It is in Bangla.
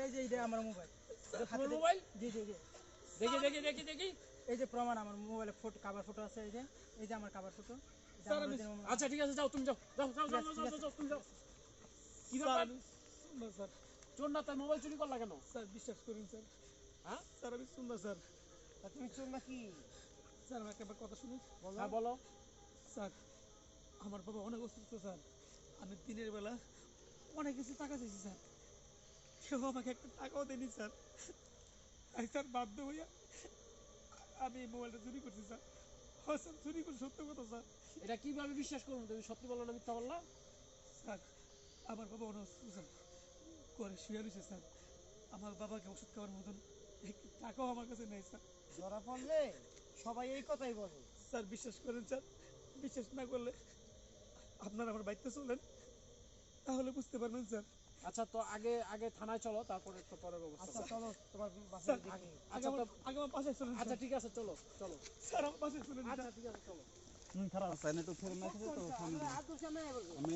এই যে এইটা আমার মোবাইল। তোমার মোবাইল? জি জি জি। দেখি। এই যে প্রমাণ, আমার মোবাইলে ফটো, কভার ফটো আছে। এই যে আমার কভার ফটো। আচ্ছা ঠিক আছে, যাও তুমি যাও তুমি যাও। কি ব্যাপার? না স্যার, চোর না, তার মোবাইল চুরি করলা কেন? স্যার বিশ্বাস করুন স্যার। হ্যাঁ স্যার আমি শুনবো স্যার। তুমি চোর নাকি? স্যার আমাকে একবার কথা শুনুন। হ্যাঁ বলো। স্যার আমার বাবা অনেক অসুস্থ স্যার। আমি দিনের বেলা অনেক কিছু টাকা চাইছি স্যার, কেউ আমাকে একটা টাকাও দেয়নি স্যার। তাই স্যার বাধ্য হইয়া আমি এই মোবাইলটা চুরি করছি স্যার। হ্যাঁ স্যার, চুরি করে সত্য কথা স্যার। এটা কিভাবে বিশ্বাস করবো? তুমি সত্যি বলো না মিথ্যা বললা? স্যার আমার বাবা অনেক অসুস্থ স্যার, করে শুয়ে রয়েছে স্যার। আমার বাবাকে ওষুধ খাওয়ার মতন একটু টাকাও আমার কাছে নেই স্যার। ধরা পড়লে সবাই এই কথাই বলে। স্যার বিশ্বাস করেন স্যার, বিশ্বাস না করলে আপনারা আমার বাড়িতে চলেন, তাহলে বুঝতে পারবেন স্যার। আচ্ছা তো আগে থানায় চলো, তারপরে তো পরে ব্যবস্থা আচ্ছা করবো। চলো তোমার স্যার বাসায় দেখি। আগে আমার পাশে চলেন। আচ্ছা ঠিক আছে, চলো। স্যার আমার পাশে চলেন। আচ্ছা ঠিক আছে, চলো। খারাপ আছে না তো ফেরত না তো আদর্শ আমি বলবো। আমি